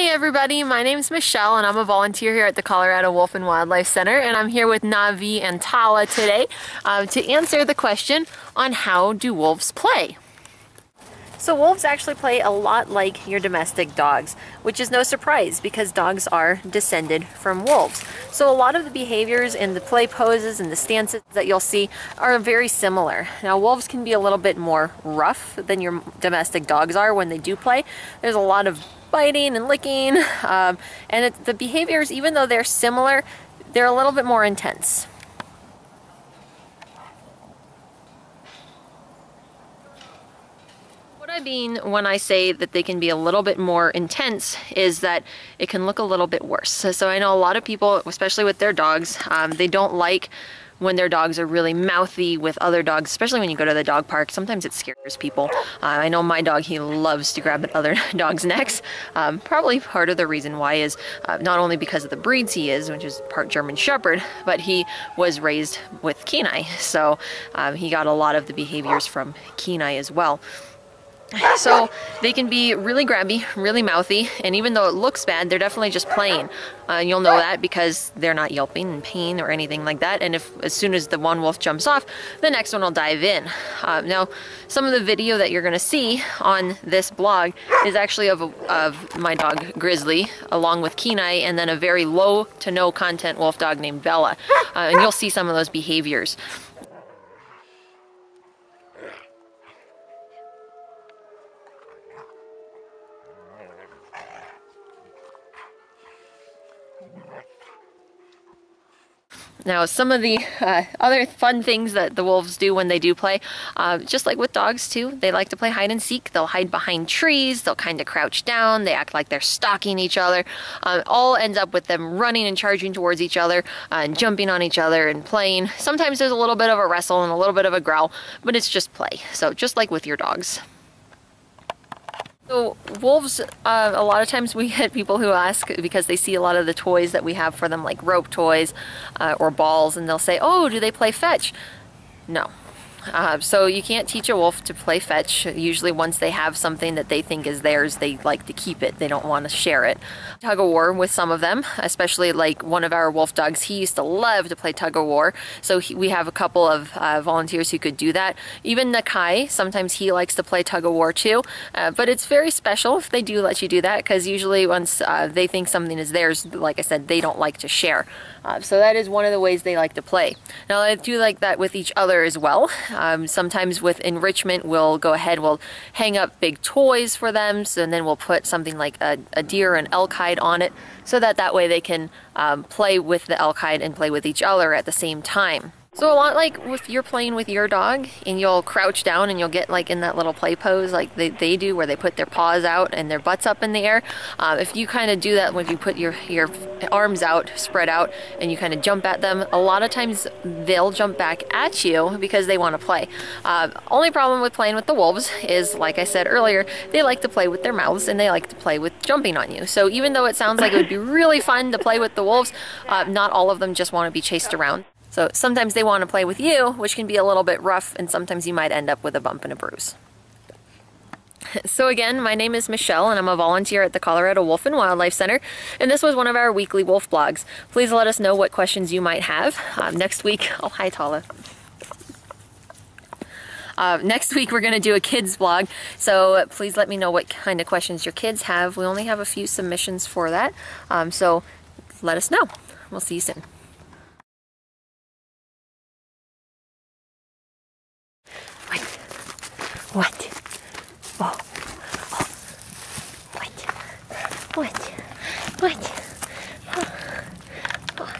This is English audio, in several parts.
Hey everybody, my name is Michelle and I'm a volunteer here at the Colorado Wolf and Wildlife Center, and I'm here with Navi and Tala today to answer the question on how do wolves play. So wolves actually play a lot like your domestic dogs, which is no surprise because dogs are descended from wolves. So a lot of the behaviors and the play poses and the stances that you'll see are very similar. Now wolves can be a little bit more rough than your domestic dogs are when they do play. There's a lot of biting and licking, and the behaviors, even though they're similar, they're a little bit more intense. What I mean when I say that they can be a little bit more intense is that it can look a little bit worse. So I know a lot of people, especially with their dogs, they don't like when their dogs are really mouthy with other dogs, especially when you go to the dog park. Sometimes it scares people. I know my dog, he loves to grab at other dogs' necks. Probably part of the reason why is not only because of the breeds he is, which is part German Shepherd, but he was raised with Kenai. So he got a lot of the behaviors from Kenai as well. So they can be really grabby, really mouthy, and even though it looks bad, they're definitely just playing. You'll know that because they're not yelping in pain or anything like that, and as soon as the one wolf jumps off, the next one will dive in. Now, some of the video that you're going to see on this blog is actually of my dog Grizzly, along with Kenai, and then a very low to no content wolf dog named Bella, and you'll see some of those behaviors. Now, some of the other fun things that the wolves do when they do play, just like with dogs too, they like to play hide and seek. They'll hide behind trees, they'll kind of crouch down, they act like they're stalking each other. All ends up with them running and charging towards each other and jumping on each other and playing. Sometimes there's a little bit of a wrestle and a little bit of a growl, but it's just play. So just like with your dogs. So wolves, a lot of times we get people who ask because they see a lot of the toys that we have for them, like rope toys or balls, and they'll say, oh, do they play fetch? No. So you can't teach a wolf to play fetch. Usually once they have something that they think is theirs, they like to keep it. They don't want to share it. Tug of war with some of them, especially like one of our wolf dogs, he used to love to play tug of war. So we have a couple of volunteers who could do that. Even Nakai, sometimes he likes to play tug of war too. But it's very special if they do let you do that, because usually once they think something is theirs, like I said, they don't like to share. So that is one of the ways they like to play. Now I do like that with each other as well. Sometimes with enrichment, we'll go ahead, we'll hang up big toys for them, so, and then we'll put something like a deer or an elk hide on it, so that way they can play with the elk hide and play with each other at the same time. So a lot like if you're playing with your dog and you'll crouch down and you'll get like in that little play pose like they do, where they put their paws out and their butts up in the air. If you kind of do that when you put your arms out, spread out, and you kind of jump at them, a lot of times they'll jump back at you because they want to play. Only problem with playing with the wolves is, like I said earlier, they like to play with their mouths and they like to play with jumping on you. So even though it sounds like it would be really fun to play with the wolves, not all of them just want to be chased around. So sometimes they want to play with you, which can be a little bit rough, and sometimes you might end up with a bump and a bruise. So again, my name is Michelle, and I'm a volunteer at the Colorado Wolf and Wildlife Center, and this was one of our weekly wolf blogs. Please let us know what questions you might have. Next week, oh hi Tala. Next week we're going to do a kids blog, so please let me know what kind of questions your kids have. We only have a few submissions for that, so let us know. We'll see you soon. What? Oh. Oh. What? What? What? Oh. Oh.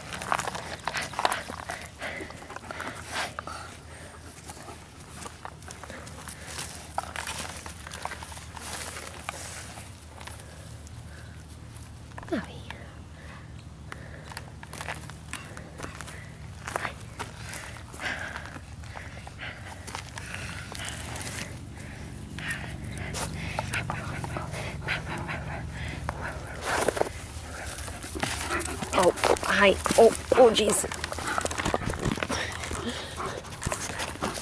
Oh, hi. Oh, jeez.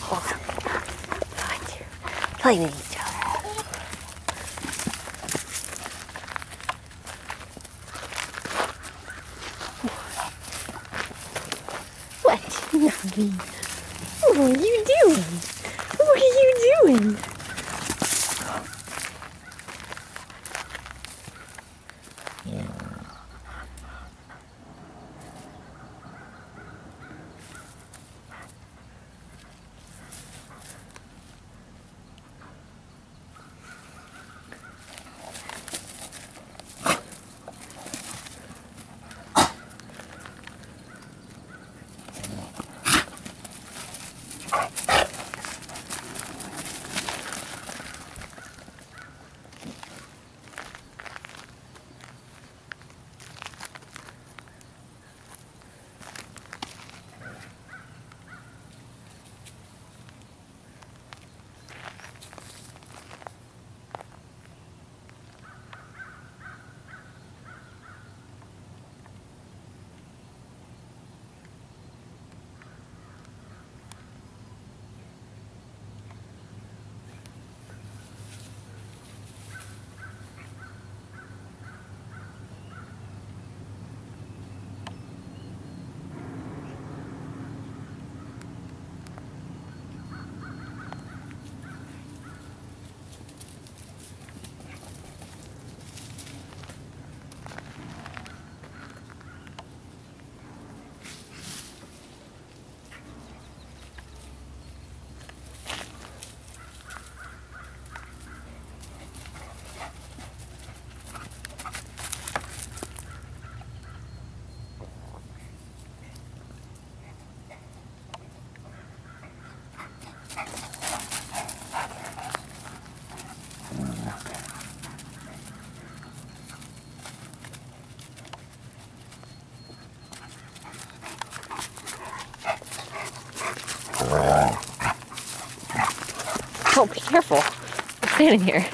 Oh, play with each other. puppy. What are you doing? What are you doing? Oh, be careful. I'm standing here.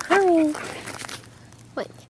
Hurry. What?